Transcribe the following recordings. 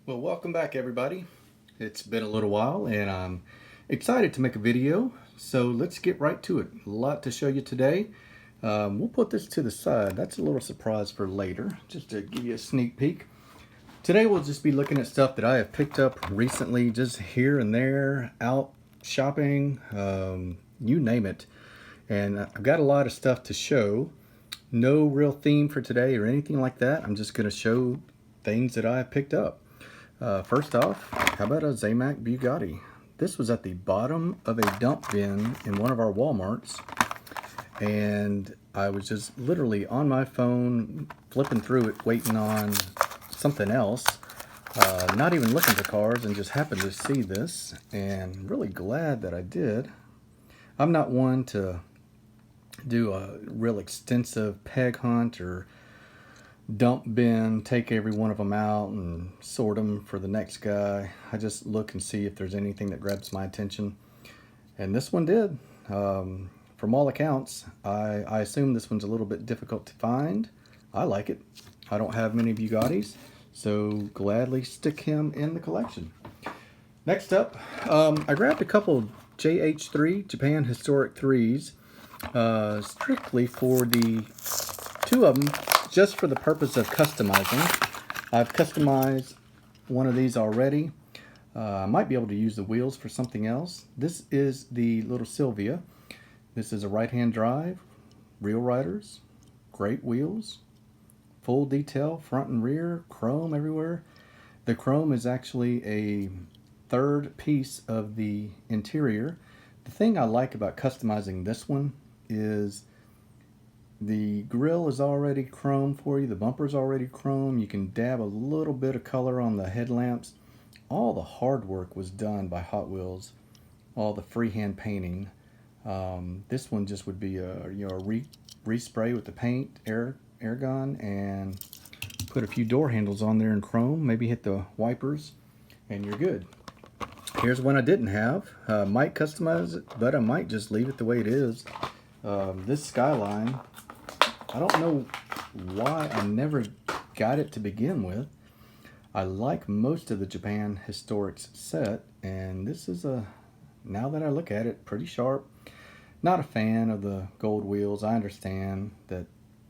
Well, welcome back everybody. It's been a little while and I'm excited to make a video, so let's get right to it. A lot to show you today. We'll put this to the side. That's a little surprise for later, just to give you a sneak peek. Today we'll just be looking at stuff that I have picked up recently, just here and there, out shopping, you name it. And I've got a lot of stuff to show. No real theme for today or anything like that. I'm just going to show things that I have picked up. First off, how about a Zamac Bugatti? This was at the bottom of a dump bin in one of our Walmarts, and I was just literally on my phone flipping through it waiting on something else, not even looking for cars, and just happened to see this, and really glad that I did. I'm not one to do a real extensive peg hunt or dump bin, take every one of them out and sort them for the next guy. I just look and see if there's anything that grabs my attention, and this one did. From all accounts, I assume this one's a little bit difficult to find. I like it. I don't have many Bugattis, so gladly stick him in the collection. Next up, I grabbed a couple JH3 Japan Historic 3s, strictly for the two of them, just for the purpose of customizing. I've customized one of these already. I might be able to use the wheels for something else. This is the little Sylvia. This is a right-hand drive, real riders, great wheels, full detail, front and rear, chrome everywhere. The chrome is actually a third piece of the interior. The thing I like about customizing this one is the grille is already chrome for you. The bumper's already chrome. You can dab a little bit of color on the headlamps. All the hard work was done by Hot Wheels. All the freehand painting. This one just would be a respray with the paint, air gun, and put a few door handles on there in chrome. Maybe hit the wipers, and you're good. Here's one I didn't have. Might customize it, but I might just leave it the way it is. This Skyline, I don't know why I never got it to begin with. I like most of the Japan Historics set, and this is now that I look at it, pretty sharp. Not a fan of the gold wheels. I understand that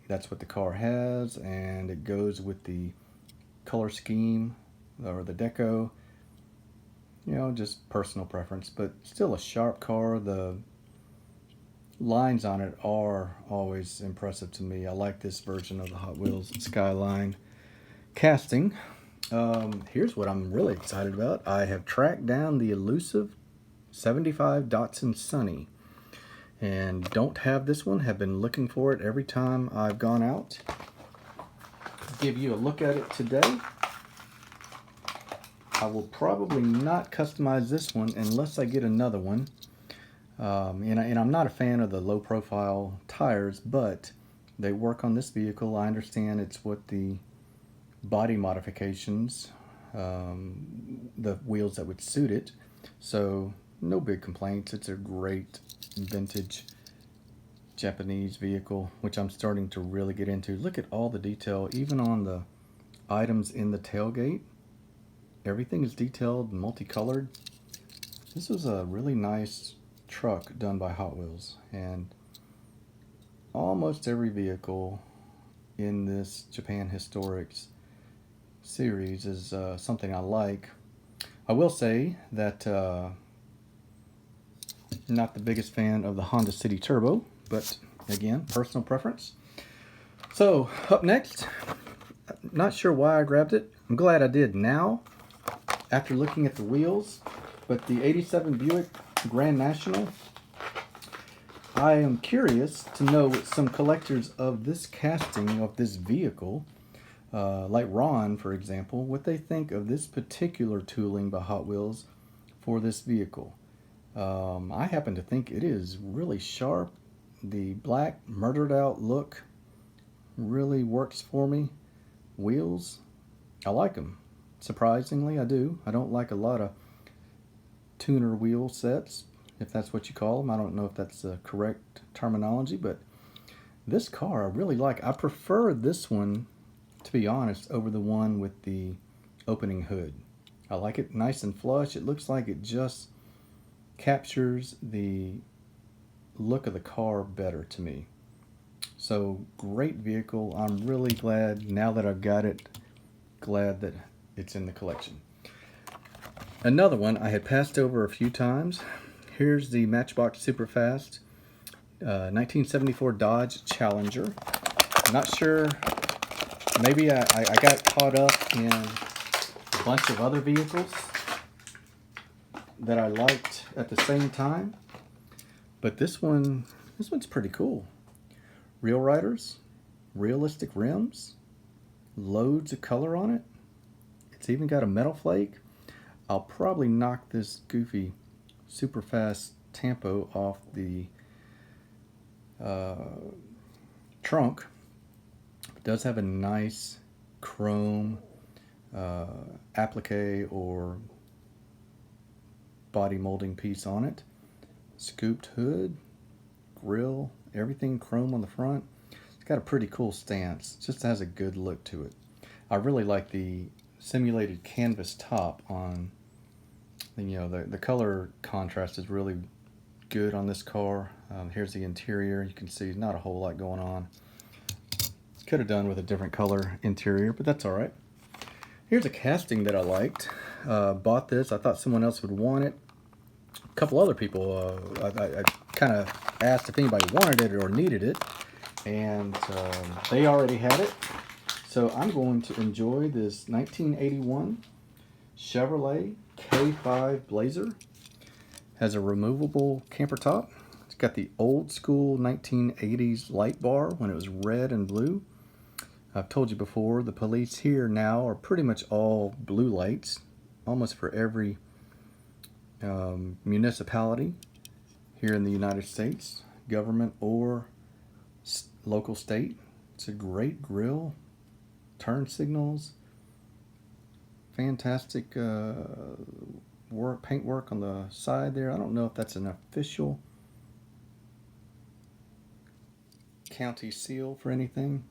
that's what the car has, and it goes with the color scheme or the deco. You know, just personal preference, but still a sharp car. The lines on it are always impressive to me. I like this version of the Hot Wheels Skyline casting. Here's what I'm really excited about. I have tracked down the elusive 75 Datsun Sunny, and don't have this one. Have been looking for it every time I've gone out. Give you a look at it today. I will probably not customize this one unless I get another one. And I'm not a fan of the low profile tires, but they work on this vehicle. I understand it's what the body modifications, the wheels that would suit it. So no big complaints. It's a great vintage Japanese vehicle, which I'm starting to really get into. Look at all the detail, even on the items in the tailgate. Everything is detailed and multicolored. This was a really nice truck done by Hot Wheels, and almost every vehicle in this Japan Historics series is something I like. I will say that not the biggest fan of the Honda City Turbo, but again, personal preference. So up next, not sure why I grabbed it. I'm glad I did now after looking at the wheels, but the 87 Buick Grand National. I am curious to know what some collectors of this casting of this vehicle, like Ron for example, what they think of this particular tooling by Hot Wheels for this vehicle. I happen to think it is really sharp. The black murdered out look really works for me. Wheels, I like them. Surprisingly, I do. I don't like a lot of tuner wheel sets, if that's what you call them. I don't know if that's the correct terminology, but this car I really like. I prefer this one, to be honest, over the one with the opening hood. I like it nice and flush. It looks like it just captures the look of the car better to me. So great vehicle. I'm really glad now that I've got it, glad that it's in the collection. Another one I had passed over a few times. Here's the Matchbox Superfast 1974 Dodge Challenger. I'm not sure, maybe I got caught up in a bunch of other vehicles that I liked at the same time, but this one's pretty cool. Real riders, realistic rims, loads of color on it. It's even got a metal flake. I'll probably knock this goofy Superfast Tampo off the trunk. It does have a nice chrome applique or body molding piece on it. Scooped hood, grille, everything chrome on the front. It's got a pretty cool stance. It just has a good look to it. I really like the simulated canvas top on, the color contrast is really good on this car. Here's the interior. You can see not a whole lot going on. Could have done with a different color interior, but that's all right. Here's a casting that I liked. Bought this. I thought someone else would want it. A couple other people, I kind of asked if anybody wanted it or needed it, and they already had it. So I'm going to enjoy this 1981 Chevrolet K5 Blazer. Has a removable camper top. It's got the old school 1980s light bar when it was red and blue. I've told you before, the police here now are pretty much all blue lights, almost for every municipality here in the United States, government or local state. It's a great grille, turn signals, fantastic paint work on the side there. I don't know if that's an official county seal for anything.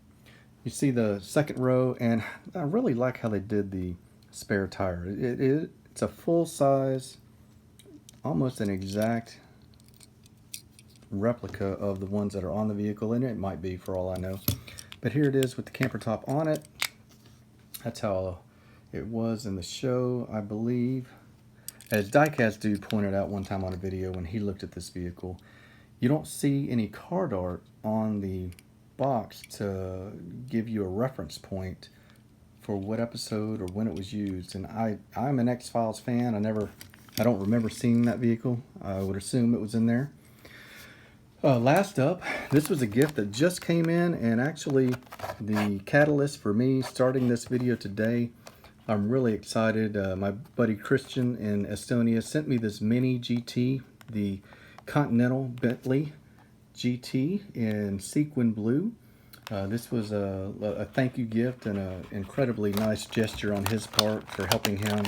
You see the second row, and I really like how they did the spare tire. It's a full size, almost an exact replica of the ones that are on the vehicle, and it might be for all I know. But here it is with the camper top on it. That's how it was in the show, I believe. As Diecast dude pointed out one time on a video when he looked at this vehicle, you don't see any card art on the box to give you a reference point for what episode or when it was used. And I'm an X-Files fan. I don't remember seeing that vehicle. I would assume it was in there. Last up, this was a gift that just came in, and actually the catalyst for me starting this video today. I'm really excited. My buddy Christian in Estonia sent me this mini GT, the Continental Bentley GT in sequin blue. This was a thank you gift and an incredibly nice gesture on his part for helping him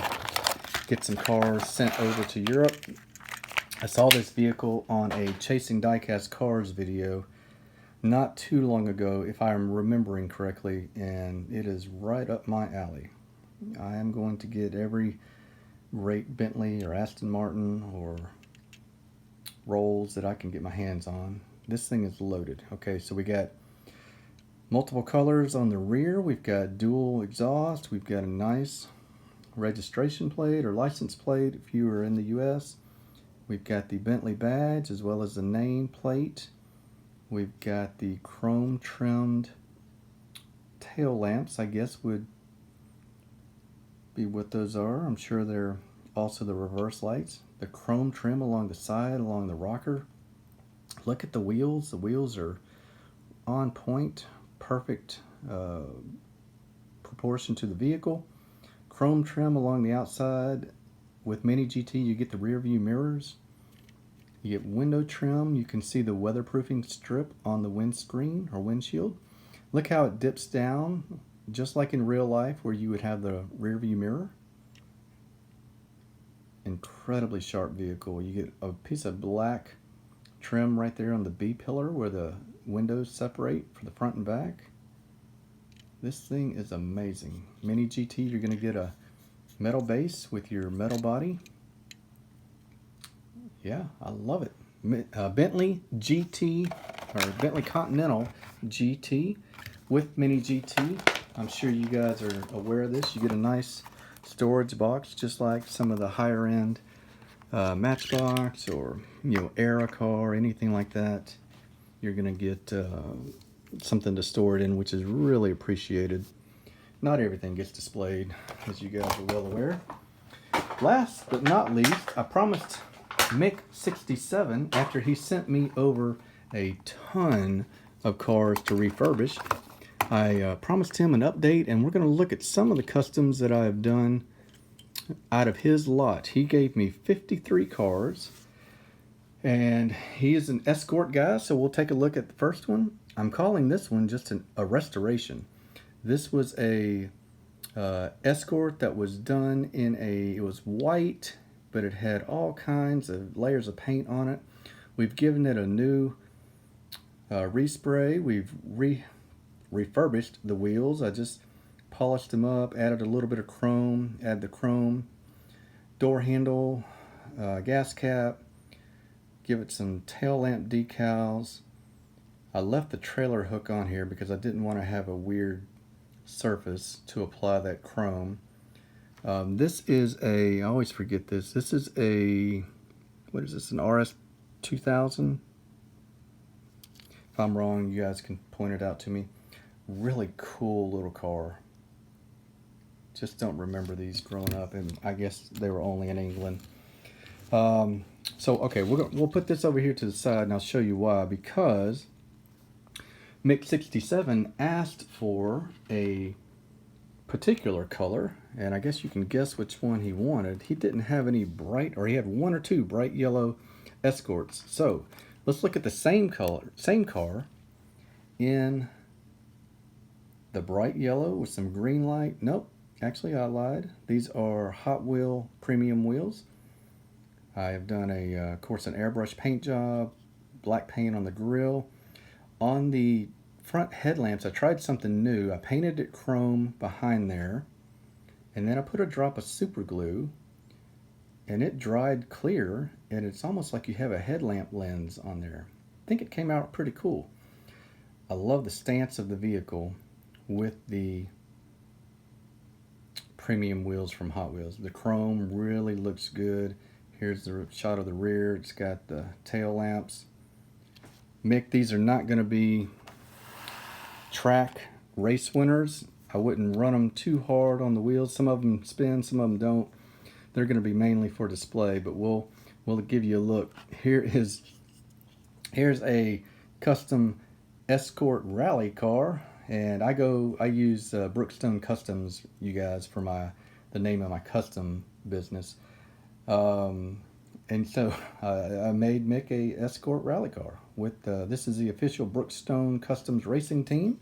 get some cars sent over to Europe. I saw this vehicle on a Chasing Diecast Cars video not too long ago, if I'm remembering correctly, and it is right up my alley. I am going to get every great Bentley or Aston Martin or Rolls that I can get my hands on. This thing is loaded. Okay, so we got multiple colors on the rear. We've got dual exhaust. We've got a nice registration plate or license plate if you are in the US. We've got the Bentley badge as well as the name plate. We've got the chrome trimmed tail lamps, I guess would be what those are. I'm sure they're also the reverse lights. The chrome trim along the side, along the rocker. Look at the wheels. The wheels are on point, perfect proportion to the vehicle. Chrome trim along the outside. With Mini GT, you get the rear view mirrors. You get window trim. You can see the weatherproofing strip on the windscreen or windshield. Look how it dips down, just like in real life where you would have the rear view mirror. Incredibly sharp vehicle. You get a piece of black trim right there on the B pillar where the windows separate for the front and back. This thing is amazing. Mini GT, you're going to get a Metal base with your metal body. Yeah, I love it. Bentley GT, or Bentley Continental GT with Mini GT. I'm sure you guys are aware of this. You get a nice storage box, just like some of the higher end Matchbox or Era car, anything like that. You're gonna get something to store it in, which is really appreciated. Not everything gets displayed, as you guys are well aware. Last but not least, I promised Mick67, after he sent me over a ton of cars to refurbish, I promised him an update, and we're going to look at some of the customs that I have done out of his lot. He gave me 53 cars, and he is an Escort guy, so we'll take a look at the first one. I'm calling this one just a restoration. This was a Escort that was done in it was white, but it had all kinds of layers of paint on it. We've given it a new respray. We've refurbished the wheels. I just polished them up, added a little bit of chrome, add the chrome, door handle, gas cap, give it some tail lamp decals. I left the trailer hook on here because I didn't want to have a weird surface to apply that chrome. This is I always forget this. This is what is this, an RS 2000? If I'm wrong, you guys can point it out to me. Really cool little car. Just don't remember these growing up, and I guess they were only in England. So okay, we'll put this over here to the side, and I'll show you why. Because Mick67 asked for a particular color, and I guess you can guess which one he wanted. He didn't have any bright, or he had one or two bright yellow Escorts. So let's look at the same car in the bright yellow with some Greenlight. Nope, actually I lied. These are Hot Wheel premium wheels. I have done of course, an airbrush paint job, black paint on the grille. On the front headlamps, I tried something new. I painted it chrome behind there, and then I put a drop of super glue, and it dried clear, and it's almost like you have a headlamp lens on there. I think it came out pretty cool. I love the stance of the vehicle with the premium wheels from Hot Wheels. The chrome really looks good. Here's the shot of the rear. It's got the tail lamps. Mick, these are not going to be track race winners. I wouldn't run them too hard on the wheels. Some of them spin, some of them don't. They're going to be mainly for display, but we'll give you a look. Here's a custom Escort rally car, and I use Brookstone Customs, you guys, for the name of my custom business. And so I made Mick a Escort rally car with this is the official Brookstone Customs racing team.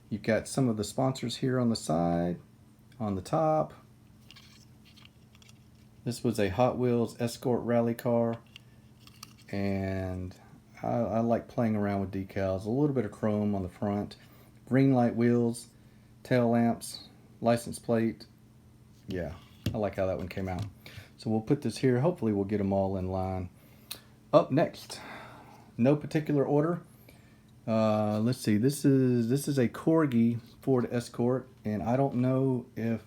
You've got some of the sponsors here on the side, on the top. This was a Hot Wheels Escort rally car, and I like playing around with decals. A little bit of chrome on the front, Greenlight wheels, tail lamps, license plate. Yeah, I like how that one came out. So we'll put this here. Hopefully we'll get them all in line. Up next, no particular order. Let's see. This is a Corgi Ford Escort, and I don't know if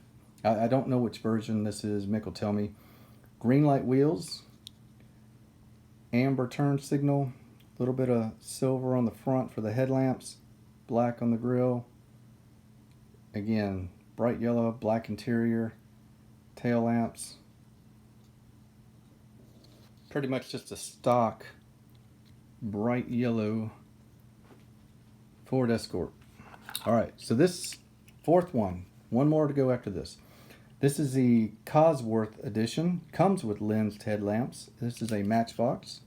I don't know which version this is. Mick will tell me. Greenlight wheels, amber turn signal, a little bit of silver on the front for the headlamps, black on the grille. Again, bright yellow, black interior, tail lamps. Pretty much just a stock bright yellow Ford Escort. Alright, so this fourth one more to go after this. This is the Cosworth edition. Comes with lensed headlamps. This is a Matchbox.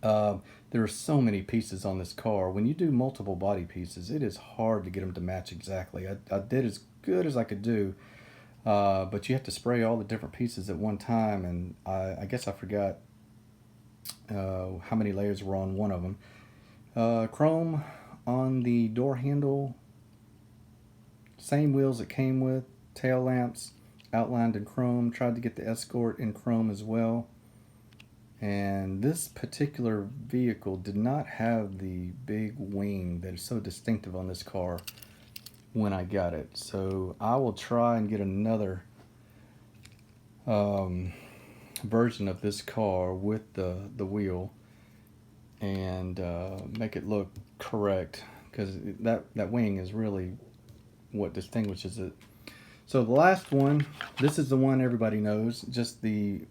There are so many pieces on this car. When you do multiple body pieces, it is hard to get them to match exactly. I did as good as I could do. But you have to spray all the different pieces at one time, and I guess I forgot how many layers were on one of them. Chrome on the door handle, same wheels it came with, tail lamps, outlined in chrome. Tried to get the Escort in chrome as well. And this particular vehicle did not have the big wing that is so distinctive on this car when I got it. So I will try and get another version of this car with the wheel and make it look correct, because that wing is really what distinguishes it. So the last one, this is the one everybody knows, just the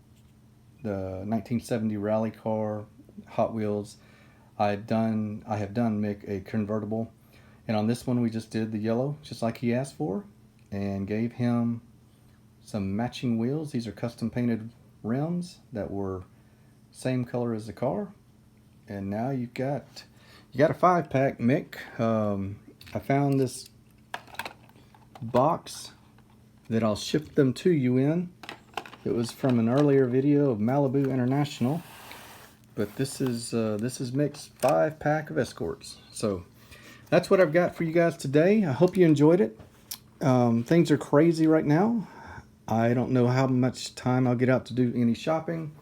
1970 rally car, Hot Wheels. I have done make a convertible, and on this one we just did the yellow just like he asked for, and gave him some matching wheels. These are custom painted rims that were same color as the car. And now you got a 5-pack, Mick. I found this box that I'll ship them to you in. It was from an earlier video of Malibu International, but this is Mick's 5-pack of Escorts. So that's what I've got for you guys today. I hope you enjoyed it. Things are crazy right now. I don't know how much time I'll get out to do any shopping.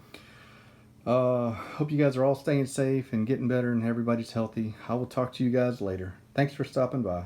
Hope you guys are all staying safe and getting better and everybody's healthy. I will talk to you guys later. Thanks for stopping by.